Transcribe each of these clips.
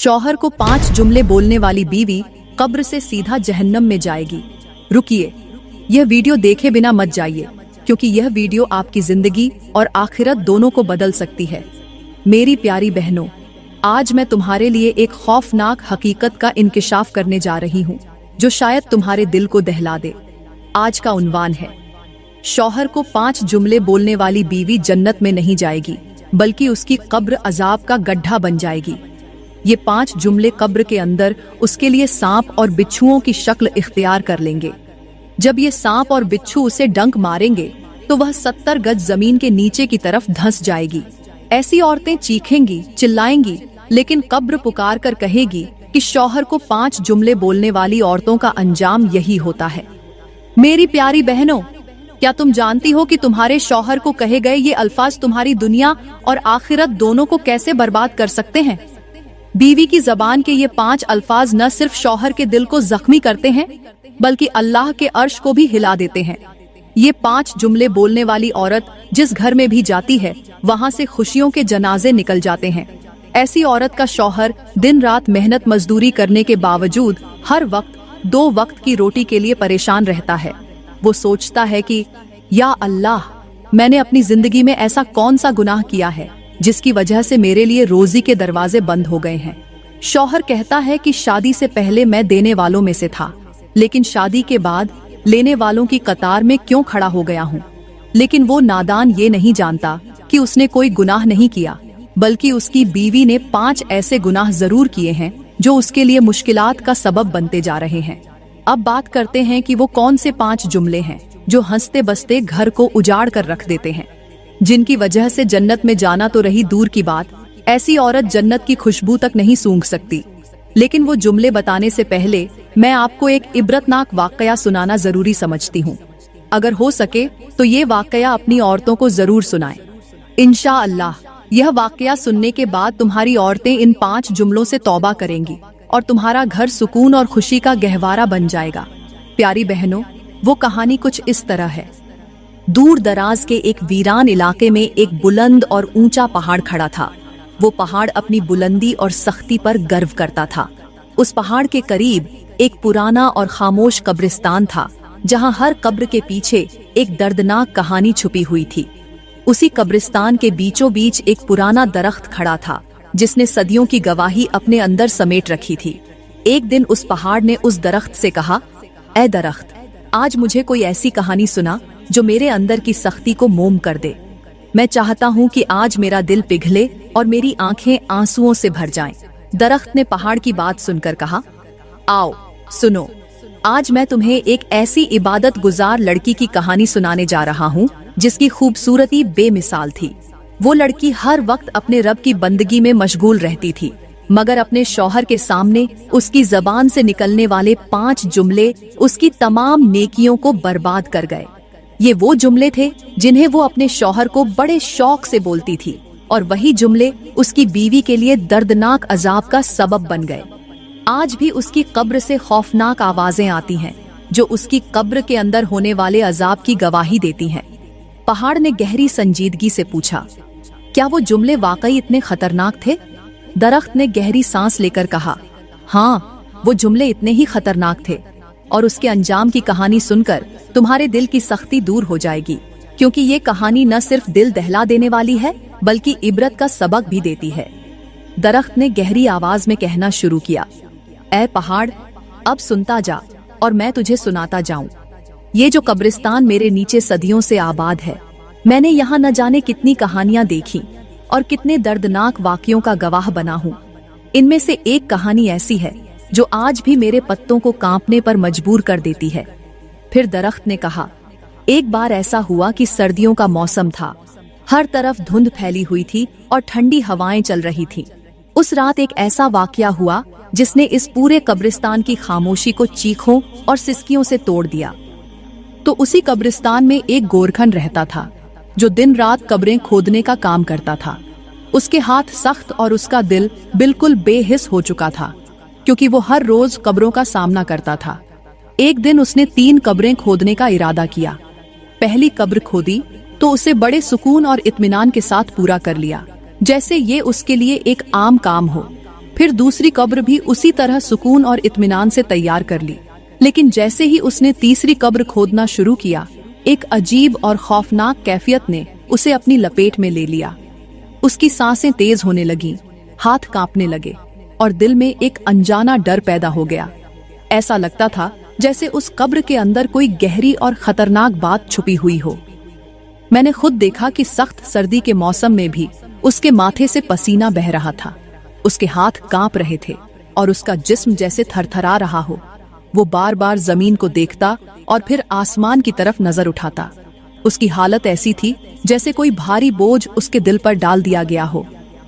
शौहर को 5 जुमले बोलने वाली बीवी कब्र से सीधा जहन्नम में जाएगी। रुकिए, यह वीडियो देखे बिना मत जाइए, क्योंकि यह वीडियो आपकी जिंदगी और आखिरत दोनों को बदल सकती है। मेरी प्यारी बहनों, आज मैं तुम्हारे लिए एक खौफनाक हकीकत का इंकिशाफ करने जा रही हूँ, जो शायद तुम्हारे दिल को दहला दे। आज का उन्वान है, शौहर को 5 जुमले बोलने वाली बीवी जन्नत में नहीं जाएगी, बल्कि उसकी कब्र अजाब का गड्ढा बन जाएगी। ये 5 जुमले कब्र के अंदर उसके लिए सांप और बिच्छुओं की शक्ल इख्तियार कर लेंगे। जब ये सांप और बिच्छू उसे डंक मारेंगे तो वह 70 गज जमीन के नीचे की तरफ धंस जाएगी। ऐसी औरतें चीखेंगी, चिल्लाएंगी, लेकिन कब्र पुकार कर कहेगी कि शौहर को 5 जुमले बोलने वाली औरतों का अंजाम यही होता है। मेरी प्यारी बहनों, क्या तुम जानती हो कि तुम्हारे शौहर को कहे गए ये अल्फाज तुम्हारी दुनिया और आखिरत दोनों को कैसे बर्बाद कर सकते हैं? बीवी की जबान के ये 5 अल्फाज न सिर्फ शौहर के दिल को जख्मी करते हैं, बल्कि अल्लाह के अर्श को भी हिला देते हैं। ये 5 जुमले बोलने वाली औरत जिस घर में भी जाती है, वहाँ से खुशियों के जनाजे निकल जाते हैं। ऐसी औरत का शौहर दिन रात मेहनत मजदूरी करने के बावजूद हर वक्त 2 वक्त की रोटी के लिए परेशान रहता है। वो सोचता है कि या अल्लाह, मैंने अपनी जिंदगी में ऐसा कौन सा गुनाह किया है जिसकी वजह से मेरे लिए रोजी के दरवाजे बंद हो गए हैं। शौहर कहता है कि शादी से पहले मैं देने वालों में से था, लेकिन शादी के बाद लेने वालों की कतार में क्यों खड़ा हो गया हूँ। लेकिन वो नादान ये नहीं जानता कि उसने कोई गुनाह नहीं किया, बल्कि उसकी बीवी ने 5 ऐसे गुनाह जरूर किए हैं जो उसके लिए मुश्किलात का सबब बनते जा रहे हैं। अब बात करते हैं कि वो कौन से 5 जुमले हैं जो हंसते बसते घर को उजाड़ कर रख देते हैं, जिनकी वजह से जन्नत में जाना तो रही दूर की बात, ऐसी औरत जन्नत की खुशबू तक नहीं सूंघ सकती। लेकिन वो जुमले बताने से पहले मैं आपको एक इबरतनाक वाकया सुनाना जरूरी समझती हूँ। अगर हो सके तो ये वाकया अपनी औरतों को जरूर सुनाएं। इंशाअल्लाह यह वाकया सुनने के बाद तुम्हारी औरतें इन 5 जुमलों से तौबा करेंगी और तुम्हारा घर सुकून और खुशी का गहवारा बन जाएगा। प्यारी बहनों, वो कहानी कुछ इस तरह है। दूर दराज के एक वीरान इलाके में एक बुलंद और ऊंचा पहाड़ खड़ा था। वो पहाड़ अपनी बुलंदी और सख्ती पर गर्व करता था। उस पहाड़ के करीब एक पुराना और खामोश कब्रिस्तान था, जहां हर कब्र के पीछे एक दर्दनाक कहानी छुपी हुई थी। उसी कब्रिस्तान के बीचों बीच एक पुराना दरख्त खड़ा था, जिसने सदियों की गवाही अपने अंदर समेट रखी थी। एक दिन उस पहाड़ ने उस दरख्त से कहा, ऐ दरख्त, आज मुझे कोई ऐसी कहानी सुना जो मेरे अंदर की सख्ती को मोम कर दे। मैं चाहता हूँ कि आज मेरा दिल पिघले और मेरी आंखें आंसुओं से भर जाएं। दरख्त ने पहाड़ की बात सुनकर कहा, आओ सुनो, आज मैं तुम्हें एक ऐसी इबादत गुजार लड़की की कहानी सुनाने जा रहा हूँ जिसकी खूबसूरती बेमिसाल थी। वो लड़की हर वक्त अपने रब की बंदगी में मशगूल रहती थी, मगर अपने शौहर के सामने उसकी जबान से निकलने वाले 5 जुमले उसकी तमाम नेकियों को बर्बाद कर गए। ये वो जुमले थे जिन्हें वो अपने शौहर को बड़े शौक से बोलती थी, और वही जुमले उसकी बीवी के लिए दर्दनाक अजाब का सबब बन गए। आज भी उसकी कब्र से खौफनाक आवाजें आती हैं, जो उसकी कब्र के अंदर होने वाले अजाब की गवाही देती हैं। पहाड़ ने गहरी संजीदगी से पूछा, क्या वो जुमले वाकई इतने खतरनाक थे? दरख्त ने गहरी सांस लेकर कहा, हाँ, वो जुमले इतने ही खतरनाक थे, और उसके अंजाम की कहानी सुनकर तुम्हारे दिल की सख्ती दूर हो जाएगी, क्योंकि ये कहानी न सिर्फ दिल दहला देने वाली है, बल्कि इबरत का सबक भी देती है। दरख्त ने गहरी आवाज में कहना शुरू किया, ऐ पहाड़, अब सुनता जा और मैं तुझे सुनाता जाऊं। ये जो कब्रिस्तान मेरे नीचे सदियों से आबाद है, मैंने यहाँ न जाने कितनी कहानियां देखी और कितने दर्दनाक वाक़ियों का गवाह बना हूँ। इनमें से एक कहानी ऐसी है जो आज भी मेरे पत्तों को कांपने पर मजबूर कर देती है। फिर दरख्त ने कहा, एक बार ऐसा हुआ कि सर्दियों का मौसम था, हर तरफ धुंध फैली हुई थी और ठंडी हवाएं चल रही थीं। उस रात एक ऐसा वाकया हुआ जिसने इस पूरे कब्रिस्तान की खामोशी को चीखों और सिसकियों से तोड़ दिया। तो उसी कब्रिस्तान में एक गोरखन रहता था, जो दिन रात कब्रें खोदने का काम करता था। उसके हाथ सख्त और उसका दिल बिल्कुल बेहिस हो चुका था, क्योंकि वो हर रोज कब्रों का सामना करता था। एक दिन उसने 3 कब्रें खोदने का इरादा किया। पहली कब्र खोदी तो उसे बड़े सुकून और इत्मीनान के साथ पूरा कर लिया, जैसे ये उसके लिए एक आम काम हो। फिर दूसरी कब्र भी उसी तरह सुकून और इत्मीनान से तैयार कर ली। लेकिन जैसे ही उसने तीसरी कब्र खोदना शुरू किया, एक अजीब और खौफनाक कैफियत ने उसे अपनी लपेट में ले लिया। उसकी सांसें तेज होने लगीं, हाथ कांपने लगे और दिल में एक अनजाना डर पैदा हो गया। ऐसा लगता था जैसे उस कब्र के अंदर कोई गहरी और खतरनाक बात छुपी हुई हो। मैंने खुद देखा कि सख्त सर्दी के मौसम में भी उसके माथे से पसीना बह रहा था, उसके हाथ कांप रहे थे और उसका जिस्म जैसे थरथरा रहा हो। वो बार बार जमीन को देखता और फिर आसमान की तरफ नजर उठाता। उसकी हालत ऐसी थी जैसे कोई भारी बोझ उसके दिल पर डाल दिया गया हो।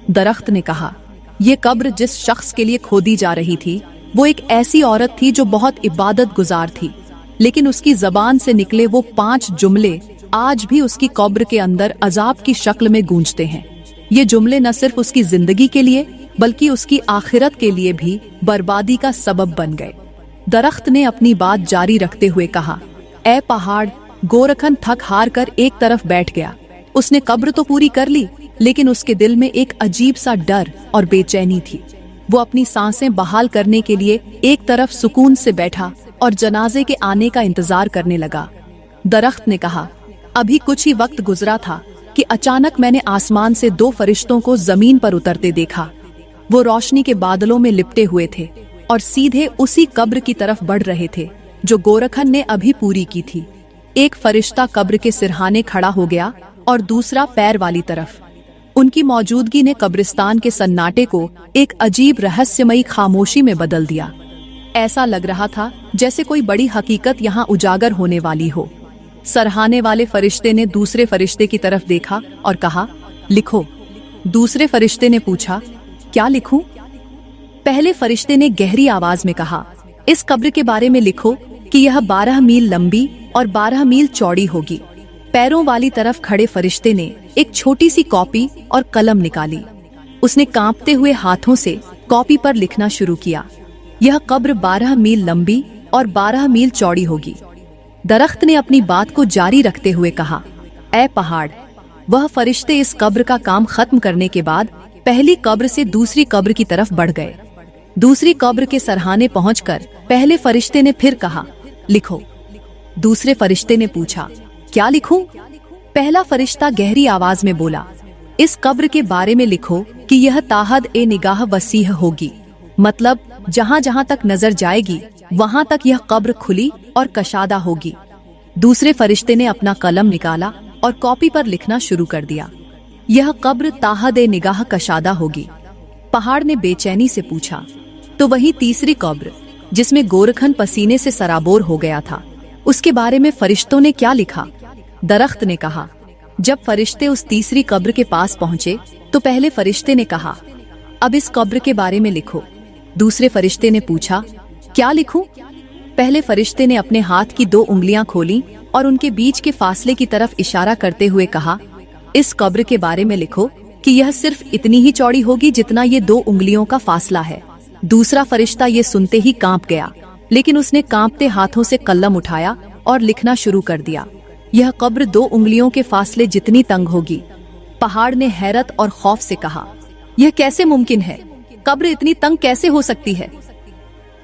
दरख्त ने कहा, ये कब्र जिस शख्स के लिए खोदी जा रही थी वो एक ऐसी औरत थी जो बहुत इबादत गुजार थी, लेकिन उसकी जबान से निकले वो 5 जुमले आज भी उसकी कब्र के अंदर अजाब की शक्ल में गूंजते हैं। ये जुमले न सिर्फ उसकी जिंदगी के लिए बल्कि उसकी आखिरत के लिए भी बर्बादी का सबब बन गए। दरख्त ने अपनी बात जारी रखते हुए कहा, ऐ पहाड़। गोरखन थक हार कर एक तरफ बैठ गया। उसने कब्र तो पूरी कर ली, लेकिन उसके दिल में एक अजीब सा डर और बेचैनी थी। वो अपनी सांसें बहाल करने के लिए एक तरफ सुकून से बैठा और जनाजे के आने का इंतजार करने लगा। दरख्त ने कहा, अभी कुछ ही वक्त गुजरा था कि अचानक मैंने आसमान से 2 फरिश्तों को जमीन पर उतरते देखा। वो रोशनी के बादलों में लिपटे हुए थे और सीधे उसी कब्र की तरफ बढ़ रहे थे जो गोरखन ने अभी पूरी की थी। एक फरिश्ता कब्र के सिरहाने खड़ा हो गया और दूसरा पैर वाली तरफ। उनकी मौजूदगी ने कब्रिस्तान के सन्नाटे को एक अजीब रहस्यमयी खामोशी में बदल दिया। ऐसा लग रहा था जैसे कोई बड़ी हकीकत यहाँ उजागर होने वाली हो। सरहाने वाले फरिश्ते ने दूसरे फरिश्ते की तरफ देखा और कहा, लिखो। दूसरे फरिश्ते ने पूछा, क्या लिखूं? पहले फरिश्ते ने गहरी आवाज में कहा, इस कब्र के बारे में लिखो कि यह 12 मील लंबी और 12 मील चौड़ी होगी। पैरों वाली तरफ खड़े फरिश्ते ने एक छोटी सी कॉपी और कलम निकाली। उसने कांपते हुए हाथों से कॉपी पर लिखना शुरू किया, यह कब्र 12 मील लंबी और 12 मील चौड़ी होगी। दरख्त ने अपनी बात को जारी रखते हुए कहा, ऐ पहाड़। वह फरिश्ते इस कब्र का काम खत्म करने के बाद पहली कब्र से दूसरी कब्र की तरफ बढ़ गए। दूसरी कब्र के सरहाने पहुंचकर पहले फरिश्ते ने फिर कहा, लिखो। दूसरे फरिश्ते ने पूछा, क्या लिखूं? पहला फरिश्ता गहरी आवाज में बोला, इस कब्र के बारे में लिखो कि यह ताहद ए निगाह वसीह होगी, मतलब जहां जहां तक नजर जाएगी वहां तक यह कब्र खुली और कशादा होगी। दूसरे फरिश्ते ने अपना कलम निकाला और कॉपी पर लिखना शुरू कर दिया, यह कब्र ताहद ए निगाह कशादा होगी। पहाड़ ने बेचैनी से पूछा, तो वही तीसरी कब्र जिसमें गोरखन पसीने से सराबोर हो गया था, उसके बारे में फरिश्तों ने क्या लिखा? दरख्त ने कहा, जब फरिश्ते उस तीसरी कब्र के पास पहुंचे तो पहले फरिश्ते ने कहा, अब इस कब्र के बारे में लिखो। दूसरे फरिश्ते ने पूछा, क्या लिखूं? पहले फरिश्ते ने अपने हाथ की 2 उंगलियां खोली और उनके बीच के फासले की तरफ इशारा करते हुए कहा, इस कब्र के बारे में लिखो कि यह सिर्फ इतनी ही चौड़ी होगी जितना ये 2 उंगलियों का फासला है। दूसरा फरिश्ता ये सुनते ही कांप गया, लेकिन उसने कांपते हाथों से कलम उठाया और लिखना शुरू कर दिया, यह कब्र 2 उंगलियों के फासले जितनी तंग होगी। पहाड़ ने हैरत और खौफ से कहा, यह कैसे मुमकिन है? कब्र इतनी तंग कैसे हो सकती है?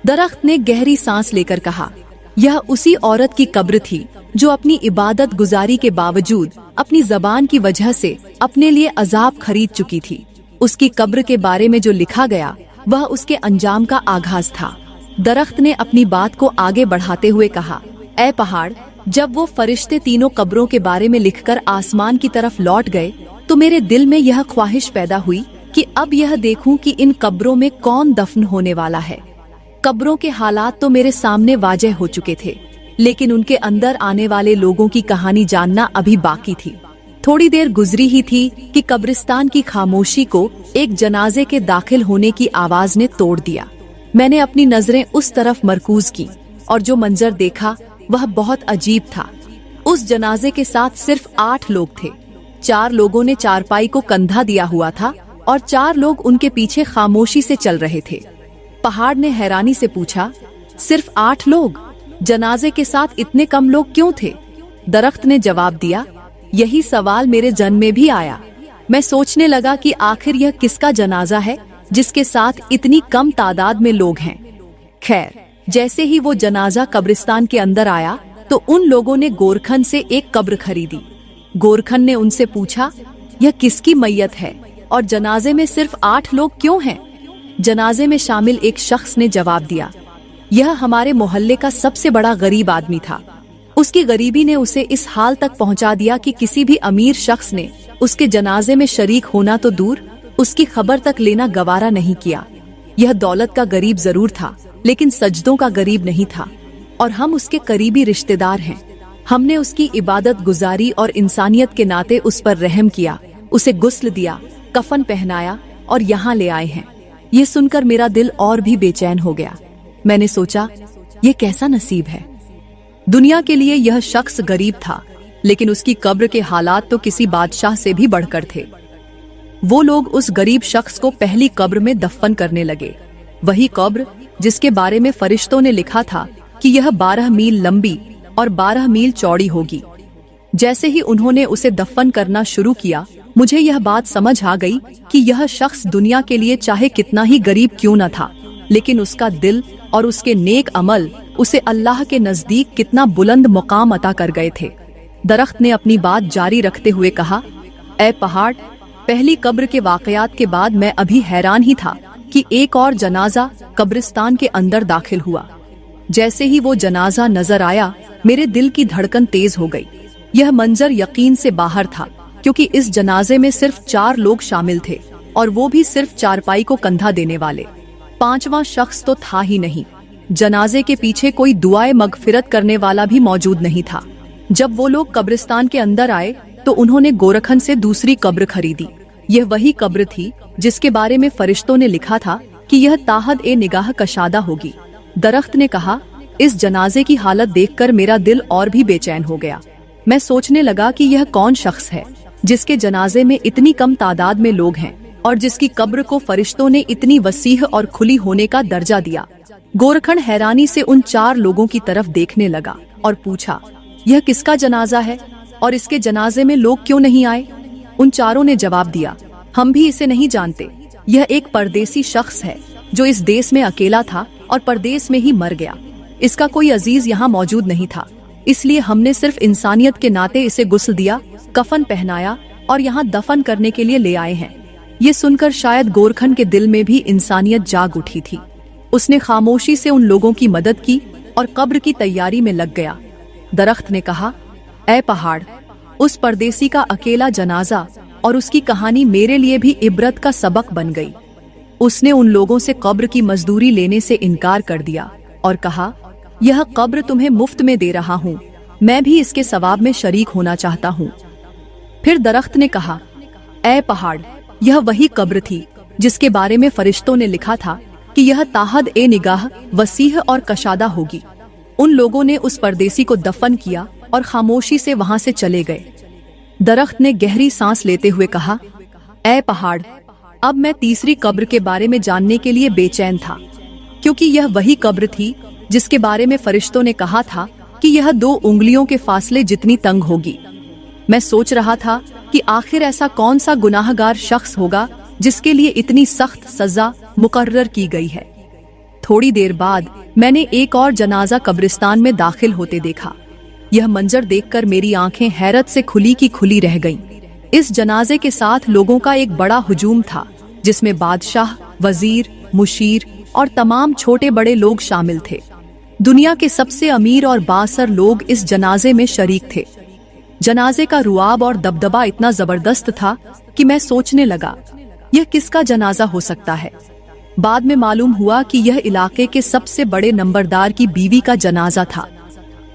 दरख्त ने गहरी सांस लेकर कहा, यह उसी औरत की कब्र थी जो अपनी इबादत गुजारी के बावजूद अपनी जबान की वजह से अपने लिए अजाब खरीद चुकी थी। उसकी कब्र के बारे में जो लिखा गया वह उसके अंजाम का आगाज था। दरख्त ने अपनी बात को आगे बढ़ाते हुए कहा, ऐ पहाड़, जब वो फरिश्ते तीनों कब्रों के बारे में लिखकर आसमान की तरफ लौट गए तो मेरे दिल में यह ख्वाहिश पैदा हुई कि अब यह देखूं कि इन कब्रों में कौन दफन होने वाला है। कब्रों के हालात तो मेरे सामने वाज़ेह हो चुके थे, लेकिन उनके अंदर आने वाले लोगों की कहानी जानना अभी बाकी थी। थोड़ी देर गुजरी ही थी कि कब्रिस्तान की खामोशी को एक जनाजे के दाखिल होने की आवाज ने तोड़ दिया। मैंने अपनी नजरें उस तरफ मरकूज की और जो मंजर देखा वह बहुत अजीब था। उस जनाजे के साथ सिर्फ 8 लोग थे। 4 लोगों ने चारपाई को कंधा दिया हुआ था और 4 लोग उनके पीछे खामोशी से चल रहे थे। पहाड़ ने हैरानी से पूछा, सिर्फ 8 लोग? जनाजे के साथ इतने कम लोग क्यों थे? दरख्त ने जवाब दिया, यही सवाल मेरे जन में भी आया। मैं सोचने लगा कि आखिर यह किसका जनाजा है जिसके साथ इतनी कम तादाद में लोग हैं। खैर, जैसे ही वो जनाजा कब्रिस्तान के अंदर आया तो उन लोगों ने गोरखन से एक कब्र खरीदी। गोरखन ने उनसे पूछा, यह किसकी मैयत है और जनाजे में सिर्फ 8 लोग क्यों हैं? जनाजे में शामिल एक शख्स ने जवाब दिया, यह हमारे मोहल्ले का सबसे बड़ा गरीब आदमी था। उसकी गरीबी ने उसे इस हाल तक पहुंचा दिया कि किसी भी अमीर शख्स ने उसके जनाजे में शरीक होना तो दूर, उसकी खबर तक लेना गवारा नहीं किया। यह दौलत का गरीब जरूर था, लेकिन सजदों का गरीब नहीं था, और हम उसके करीबी रिश्तेदार हैं। हमने उसकी इबादत गुजारी और इंसानियत के नाते उस पर रहम किया, उसे गुस्ल दिया, कफन पहनाया और यहाँ ले आए हैं। ये सुनकर मेरा दिल और भी बेचैन हो गया। मैंने सोचा, ये कैसा नसीब है। दुनिया के लिए यह शख्स गरीब था, लेकिन उसकी कब्र के हालात तो किसी बादशाह से भी बढ़कर थे। वो लोग उस गरीब शख्स को पहली कब्र में दफन करने लगे, वही कब्र जिसके बारे में फरिश्तों ने लिखा था कि यह 12 मील लंबी और 12 मील चौड़ी होगी। जैसे ही उन्होंने उसे दफन करना शुरू किया, मुझे यह बात समझ आ गई कि यह शख्स दुनिया के लिए चाहे कितना ही गरीब क्यों न था, लेकिन उसका दिल और उसके नेक अमल उसे अल्लाह के नजदीक कितना बुलंद मुकाम अता कर गए थे। दरख्त ने अपनी बात जारी रखते हुए कहा, ऐ पहाड़, पहली कब्र के वाकयात के बाद मैं अभी हैरान ही था कि एक और जनाजा कब्रिस्तान के अंदर दाखिल हुआ। जैसे ही वो जनाजा नजर आया, मेरे दिल की धड़कन तेज हो गई। यह मंजर यकीन से बाहर था, क्योंकि इस जनाजे में सिर्फ 4 लोग शामिल थे, और वो भी सिर्फ चारपाई को कंधा देने वाले। 5वां शख्स तो था ही नहीं। जनाजे के पीछे कोई दुआए मगफिरत करने वाला भी मौजूद नहीं था। जब वो लोग कब्रिस्तान के अंदर आए तो उन्होंने गोरखन से दूसरी कब्र खरीदी। यह वही कब्र थी जिसके बारे में फरिश्तों ने लिखा था कि यह ताहद ए निगाह कशादा होगी। दरख्त ने कहा, इस जनाजे की हालत देखकर मेरा दिल और भी बेचैन हो गया। मैं सोचने लगा कि यह कौन शख्स है जिसके जनाजे में इतनी कम तादाद में लोग हैं और जिसकी कब्र को फरिश्तों ने इतनी वसीह और खुली होने का दर्जा दिया। गोरखन हैरानी से उन 4 लोगों की तरफ देखने लगा और पूछा, यह किसका जनाजा है और इसके जनाजे में लोग क्यों नहीं आए? उन चारों ने जवाब दिया, हम भी इसे नहीं जानते। यह एक परदेसी शख्स है जो इस देश में अकेला था और परदेश में ही मर गया। इसका कोई अजीज यहाँ मौजूद नहीं था, इसलिए हमने सिर्फ इंसानियत के नाते इसे गुस्ल दिया, कफन पहनाया और यहाँ दफन करने के लिए ले आए हैं। ये सुनकर शायद गोरखन के दिल में भी इंसानियत जाग उठी थी। उसने खामोशी से उन लोगों की मदद की और कब्र की तैयारी में लग गया। दरख्त ने कहा, ऐ पहाड़, उस परदेसी का अकेला जनाजा और उसकी कहानी मेरे लिए भी इबरत का सबक बन गई। उसने उन लोगों से कब्र की मजदूरी लेने से इनकार कर दिया और कहा, यह कब्र तुम्हें मुफ्त में दे रहा हूँ, मैं भी इसके सवाब में शरीक होना चाहता हूँ। फिर दरख्त ने कहा, ऐ पहाड़, यह वही कब्र थी जिसके बारे में फरिश्तों ने लिखा था कि यह ताहद ए निगाह वसीह और कशादा होगी। उन लोगों ने उस परदेसी को दफन किया और खामोशी से वहां से चले गए। दरख्त ने गहरी सांस लेते हुए कहा, ऐ पहाड़, अब मैं तीसरी कब्र के बारे में जानने के लिए बेचैन था, क्योंकि यह वही कब्र थी जिसके बारे में फरिश्तों ने कहा था कि यह 2 उंगलियों के फासले जितनी तंग होगी। मैं सोच रहा था कि आखिर ऐसा कौन सा गुनाहगार शख्स होगा जिसके लिए इतनी सख्त सजा मुकर्रर की गई है। थोड़ी देर बाद मैंने एक और जनाजा कब्रिस्तान में दाखिल होते देखा। यह मंजर देखकर मेरी आंखें हैरत से खुली की खुली रह गईं। इस जनाजे के साथ लोगों का एक बड़ा हुजूम था, जिसमें बादशाह, वजीर, मुशीर और तमाम छोटे बड़े लोग शामिल थे। दुनिया के सबसे अमीर और बासर लोग इस जनाजे में शरीक थे। जनाजे का रुआब और दबदबा इतना जबरदस्त था कि मैं सोचने लगा, यह किसका जनाजा हो सकता है। बाद में मालूम हुआ कि यह इलाके के सबसे बड़े नंबरदार की बीवी का जनाजा था।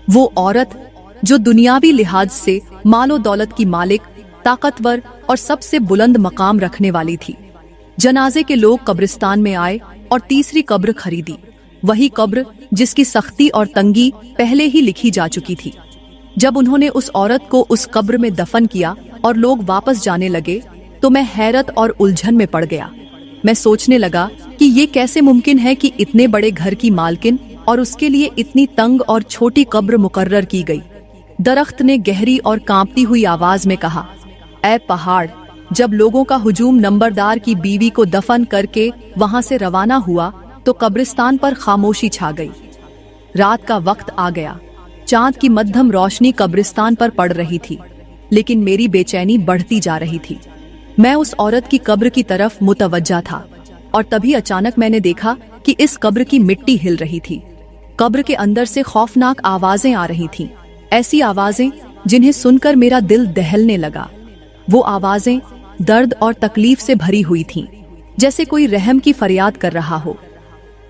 वो औरत जो दुनियावी लिहाज से मालो दौलत की मालिक, ताकतवर और सबसे बुलंद मकाम रखने वाली थी। जनाजे के लोग कब्रिस्तान में आए और तीसरी कब्र खरीदी, वही कब्र जिसकी सख्ती और तंगी पहले ही लिखी जा चुकी थी। जब उन्होंने उस औरत को उस कब्र में दफन किया और लोग वापस जाने लगे तो मैं हैरत और उलझन में पड़ गया। मैं सोचने लगा कि ये कैसे मुमकिन है कि इतने बड़े घर की मालकिन और उसके लिए इतनी तंग और छोटी कब्र मुकर्रर की गई। दरख्त ने गहरी और कांपती हुई आवाज में कहा, ऐ पहाड़, जब लोगों का हुजूम नंबरदार की बीवी को दफन करके वहां से रवाना हुआ तो कब्रिस्तान पर खामोशी छा गई। रात का वक्त आ गया। चांद की मध्यम रोशनी कब्रिस्तान पर पड़ रही थी, लेकिन मेरी बेचैनी बढ़ती जा रही थी। मैं उस औरत की कब्र की तरफ मुतवज्जा था और तभी अचानक मैंने देखा कि इस कब्र की मिट्टी हिल रही थी। कब्र के अंदर से खौफनाक आवाजें आ रही थीं, ऐसी आवाजें जिन्हें सुनकर मेरा दिल दहलने लगा। वो आवाजें दर्द और तकलीफ से भरी हुई थीं, जैसे कोई रहम की फरियाद कर रहा हो।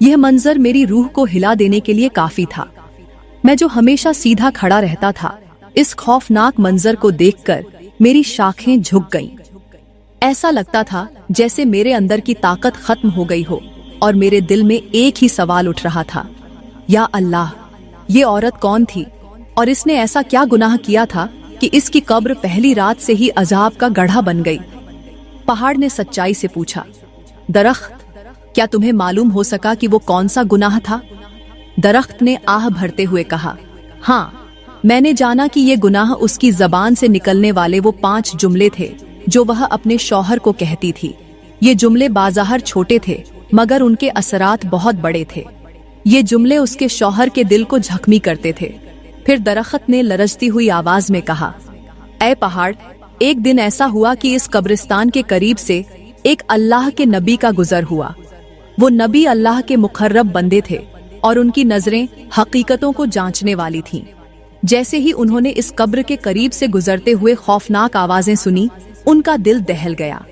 यह मंजर मेरी रूह को हिला देने के लिए काफी था। मैं जो हमेशा सीधा खड़ा रहता था, इस खौफनाक मंजर को देखकर मेरी शाखें झुक गईं। ऐसा लगता था जैसे मेरे अंदर की ताकत खत्म हो गई हो और मेरे दिल में एक ही सवाल उठ रहा था, या अल्लाह, ये औरत कौन थी और इसने ऐसा क्या गुनाह किया था कि इसकी कब्र पहली रात से ही अजाब का गड्ढा बन गई। पहाड़ ने सच्चाई से पूछा, दरख्त, क्या तुम्हें मालूम हो सका कि वो कौन सा गुनाह था? दरख्त ने आह भरते हुए कहा, हाँ, मैंने जाना कि ये गुनाह उसकी जबान से निकलने वाले वो 5 जुमले थे जो वह अपने शौहर को कहती थी। ये जुमले बाज़ाहिर छोटे थे, मगर उनके असरात बहुत बड़े थे। ये जुमले उसके शौहर के दिल को जख्मी करते थे। फिर दरख्त ने लरजती हुई आवाज में कहा, ऐ पहाड़, एक दिन ऐसा हुआ कि इस कब्रिस्तान के करीब से एक अल्लाह के नबी का गुजर हुआ। वो नबी अल्लाह के मुकर्रब बंदे थे और उनकी नजरें हकीकतों को जांचने वाली थीं। जैसे ही उन्होंने इस कब्र के करीब से गुजरते हुए खौफनाक आवाजें सुनी, उनका दिल दहल गया।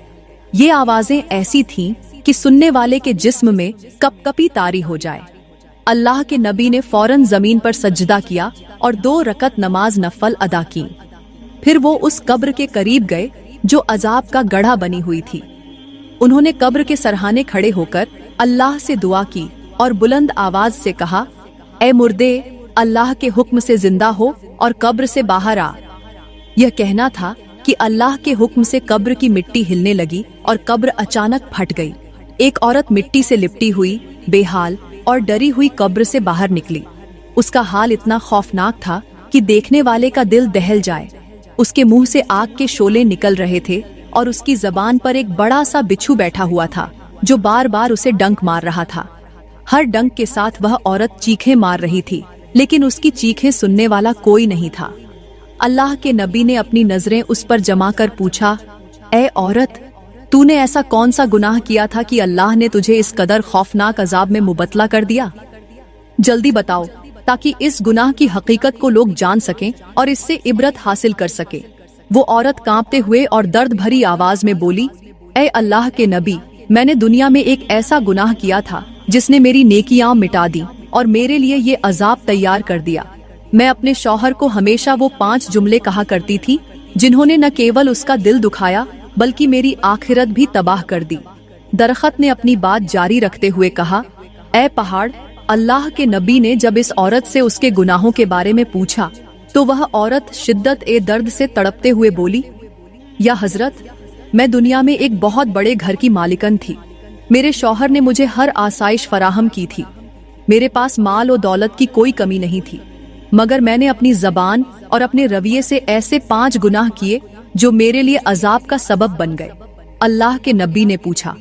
ये आवाजें ऐसी थीं कि सुनने वाले के जिस्म में कपकपी तारी हो जाए। अल्लाह के नबी ने फौरन जमीन पर सजदा किया और 2 रकत नमाज नफल अदा की। फिर वो उस कब्र के करीब गए जो अजाब का गड्ढा बनी हुई थी। उन्होंने कब्र के सरहाने खड़े होकर अल्लाह से दुआ की और बुलंद आवाज से कहा, ऐ मुर्दे, अल्लाह के हुक्म से जिंदा हो और कब्र से बाहर आ। यह कहना था कि अल्लाह के हुक्म से कब्र की मिट्टी हिलने लगी और कब्र अचानक फट गई। एक औरत मिट्टी से लिपटी हुई, बेहाल और डरी हुई कब्र से बाहर निकली। उसका हाल इतना खौफनाक था कि देखने वाले का दिल दहल जाए। उसके मुंह से आग के शोले निकल रहे थे और उसकी जबान पर एक बड़ा सा बिच्छू बैठा हुआ था जो बार बार उसे डंक मार रहा था। हर डंक के साथ वह औरत चीखें मार रही थी, लेकिन उसकी चीखें सुनने वाला कोई नहीं था। अल्लाह के नबी ने अपनी नजरें उस पर जमा कर पूछा, ऐ औरत, तूने ऐसा कौन सा गुनाह किया था कि अल्लाह ने तुझे इस कदर खौफनाक अजाब में मुबतला कर दिया? जल्दी बताओ, ताकि इस गुनाह की हकीकत को लोग जान सकें और इससे इबरत हासिल कर सके। वो औरत कांपते हुए और दर्द भरी आवाज में बोली, ऐ अल्लाह के नबी, मैंने दुनिया में एक ऐसा गुनाह किया था जिसने मेरी नेकियां मिटा दी और मेरे लिए ये अजाब तैयार कर दिया। मैं अपने शौहर को हमेशा वो 5 जुमले कहा करती थी जिन्होंने न केवल उसका दिल दुखाया बल्कि मेरी आखिरत भी तबाह कर दी। दरख्त ने अपनी बात जारी रखते हुए कहा, ऐ पहाड़, अल्लाह के नबी ने जब इस औरत से उसके गुनाहों के बारे में पूछा तो वह औरत शिद्दत ए दर्द से तड़पते हुए बोली, या हजरत, मैं दुनिया में एक बहुत बड़े घर की मालिकन थी। मेरे शौहर ने मुझे हर आसाइश फराहम की थी। मेरे पास माल और दौलत की कोई कमी नहीं थी, मगर मैंने अपनी जबान और अपने रवैये से ऐसे 5 गुनाह किए जो मेरे लिए अजाब का सबब बन गए। अल्लाह के नबी ने पूछा,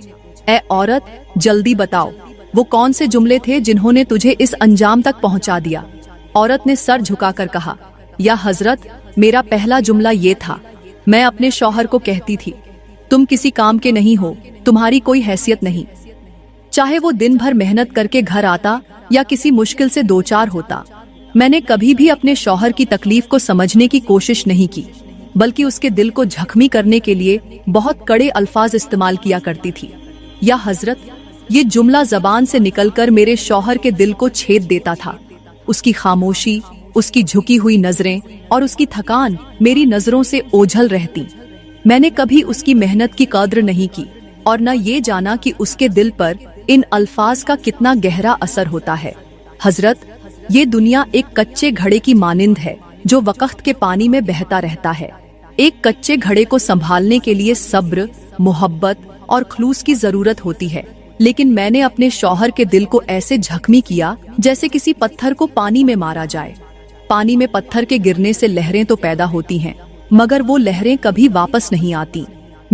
ऐ औरत, जल्दी बताओ, वो कौन से जुमले थे जिन्होंने तुझे इस अंजाम तक पहुंचा दिया? औरत ने सर झुकाकर कहा, या हजरत, मेरा पहला जुमला ये था, मैं अपने शौहर को कहती थी, तुम किसी काम के नहीं हो, तुम्हारी कोई हैसियत नहीं। चाहे वो दिन भर मेहनत करके घर आता या किसी मुश्किल से 2-4 होता, मैंने कभी भी अपने शौहर की तकलीफ को समझने की कोशिश नहीं की, बल्कि उसके दिल को जख्मी करने के लिए बहुत कड़े अल्फाज इस्तेमाल किया करती थी। या हजरत, ये जुमला जबान से निकलकर मेरे शौहर के दिल को छेद देता था। उसकी खामोशी, उसकी झुकी हुई नजरें और उसकी थकान मेरी नजरों से ओझल रहती। मैंने कभी उसकी मेहनत की कद्र नहीं की और न ये जाना कि उसके दिल पर इन अल्फाज का कितना गहरा असर होता है। हजरत, ये दुनिया एक कच्चे घड़े की मानिंद है जो वक्त के पानी में बहता रहता है। एक कच्चे घड़े को संभालने के लिए सब्र, मोहब्बत और खलूस की जरूरत होती है, लेकिन मैंने अपने शौहर के दिल को ऐसे जख्मी किया जैसे किसी पत्थर को पानी में मारा जाए। पानी में पत्थर के गिरने से लहरें तो पैदा होती हैं, मगर वो लहरें कभी वापस नहीं आती।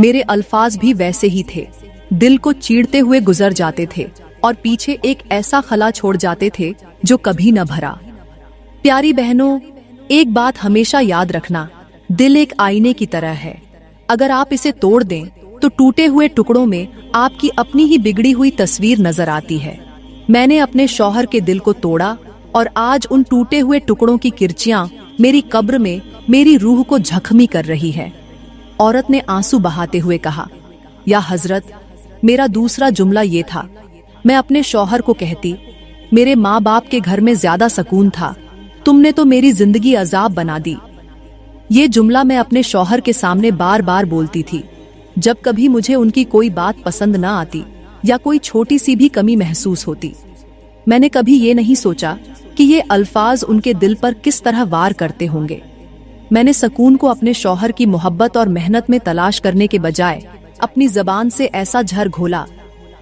मेरे अल्फाज भी वैसे ही थे, दिल को चीरते हुए गुजर जाते थे और पीछे एक ऐसा खला छोड़ जाते थे जो कभी न भरा। प्यारी बहनों, एक बात हमेशा याद रखना, दिल एक आईने की तरह है। अगर आप इसे तोड़ दें तो टूटे हुए टुकड़ों में आपकी अपनी ही बिगड़ी हुई तस्वीर नजर आती है। मैंने अपने शौहर के दिल को तोड़ा और आज उन टूटे हुए टुकड़ों की किरचियां मेरी कब्र में मेरी रूह को जख्मी कर रही है। औरत ने आंसू बहाते हुए कहा, या हजरत, मेरा दूसरा जुमला ये था। मैं अपने शौहर को कहती, मेरे माँ बाप के घर में ज्यादा सुकून था, तुमने तो मेरी जिंदगी अजाब बना दी। ये जुमला मैं अपने शौहर के सामने बार बार बोलती थी जब कभी मुझे उनकी कोई बात पसंद न आती या कोई छोटी सी भी कमी महसूस होती। मैंने कभी ये नहीं सोचा कि ये अल्फाज उनके दिल पर किस तरह वार करते होंगे। मैंने सुकून को अपने शौहर की मोहब्बत और मेहनत में तलाश करने के बजाय अपनी जबान से ऐसा झर घोला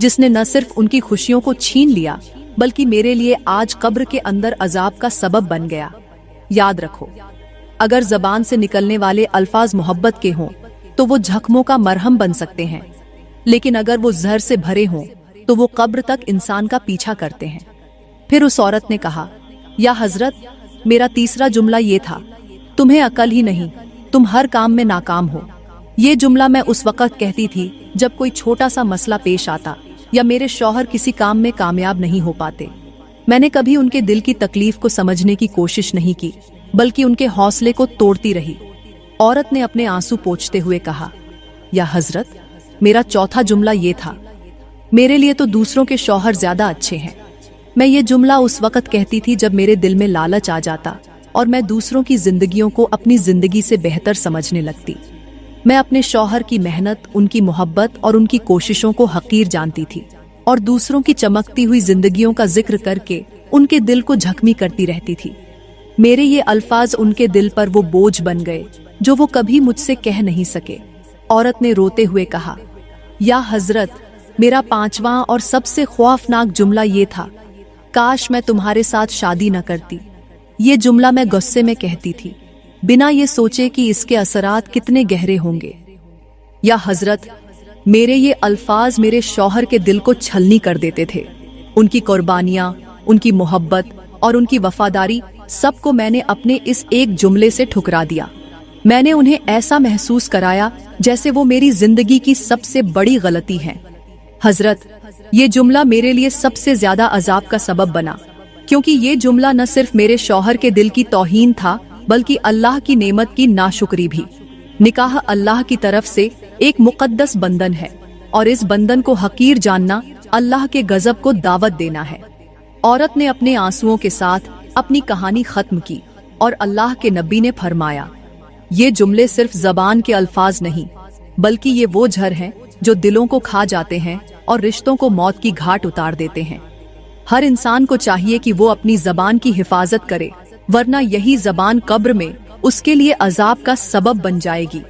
जिसने न सिर्फ उनकी खुशियों को छीन लिया बल्कि मेरे लिए आज कब्र के अंदर अजाब का सबब बन गया। याद रखो, अगर जबान से निकलने वाले अल्फाज मोहब्बत के हों तो वो जख्मों का मरहम बन सकते हैं, लेकिन अगर वो जहर से भरे हों तो वो कब्र तक इंसान का पीछा करते हैं। फिर उस औरत ने कहा, या हजरत, मेरा तीसरा जुमला ये था, तुम्हें अकल ही नहीं, तुम हर काम में नाकाम हो। ये जुमला मैं उस वक्त कहती थी जब कोई छोटा सा मसला पेश आता या मेरे शौहर किसी काम में कामयाब नहीं हो पाते। मैंने कभी उनके दिल की तकलीफ को समझने की कोशिश नहीं की, बल्कि उनके हौसले को तोड़ती रही। औरत ने अपने आंसू पोंछते हुए कहा, या हजरत, मेरा चौथा जुमला ये था, मेरे लिए तो दूसरों के शौहर ज्यादा अच्छे हैं। मैं ये जुमला उस वक्त कहती थी जब मेरे दिल में लालच आ जाता और मैं दूसरों की जिंदगियों को अपनी जिंदगी से बेहतर समझने लगती। मैं अपने शौहर की मेहनत, उनकी मोहब्बत और उनकी कोशिशों को हकीर जानती थी और दूसरों की चमकती हुई जिंदगियों का जिक्र करके उनके दिल को जख्मी करती रहती थी। मेरे ये अल्फाज उनके दिल पर वो बोझ बन गए जो वो कभी मुझसे कह नहीं सके। औरत ने रोते हुए कहा, या हजरत, मेरा पांचवा और सबसे खौफनाक जुमला ये था, काश मैं तुम्हारे साथ शादी न करती। ये जुमला मैं गुस्से में कहती थी, बिना ये सोचे कि इसके असरात कितने गहरे होंगे। या हजरत, मेरे ये अल्फाज मेरे शौहर के दिल को छलनी कर देते थे। उनकी कुर्बानियां, उनकी मोहब्बत और उनकी वफादारी सबको मैंने अपने इस एक जुमले से ठुकरा दिया। मैंने उन्हें ऐसा महसूस कराया जैसे वो मेरी जिंदगी की सबसे बड़ी गलती है। हजरत, ये जुमला मेरे लिए सबसे ज्यादा अजाब का सबब बना, क्योंकि ये जुमला न सिर्फ मेरे शौहर के दिल की तौहीन था बल्कि अल्लाह की नेमत की नाशुक्री भी। निकाह अल्लाह की तरफ से एक मुकद्दस बंधन है और इस बंधन को हकीर जानना अल्लाह के गजब को दावत देना है। औरत ने अपने आंसुओं के साथ अपनी कहानी खत्म की और अल्लाह के नबी ने फरमाया, ये जुमले सिर्फ जबान के अल्फाज नहीं बल्कि ये वो झर हैं जो दिलों को खा जाते हैं और रिश्तों को मौत की घाट उतार देते हैं। हर इंसान को चाहिए कि वो अपनी जबान की हिफाजत करे, वरना यही जबान कब्र में उसके लिए अजाब का सबब बन जाएगी।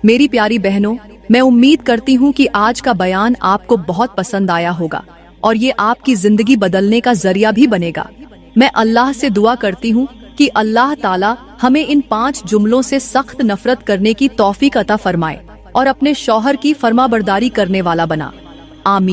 मेरी प्यारी बहनों, मैं उम्मीद करती हूँ कि आज का बयान आपको बहुत पसंद आया होगा और ये आपकी जिंदगी बदलने का जरिया भी बनेगा। मैं अल्लाह से दुआ करती हूँ कि अल्लाह ताला हमें इन 5 जुमलों से सख्त नफरत करने की तौफीक अता फरमाए और अपने शौहर की फरमाबरदारी करने वाला बना। आमीन।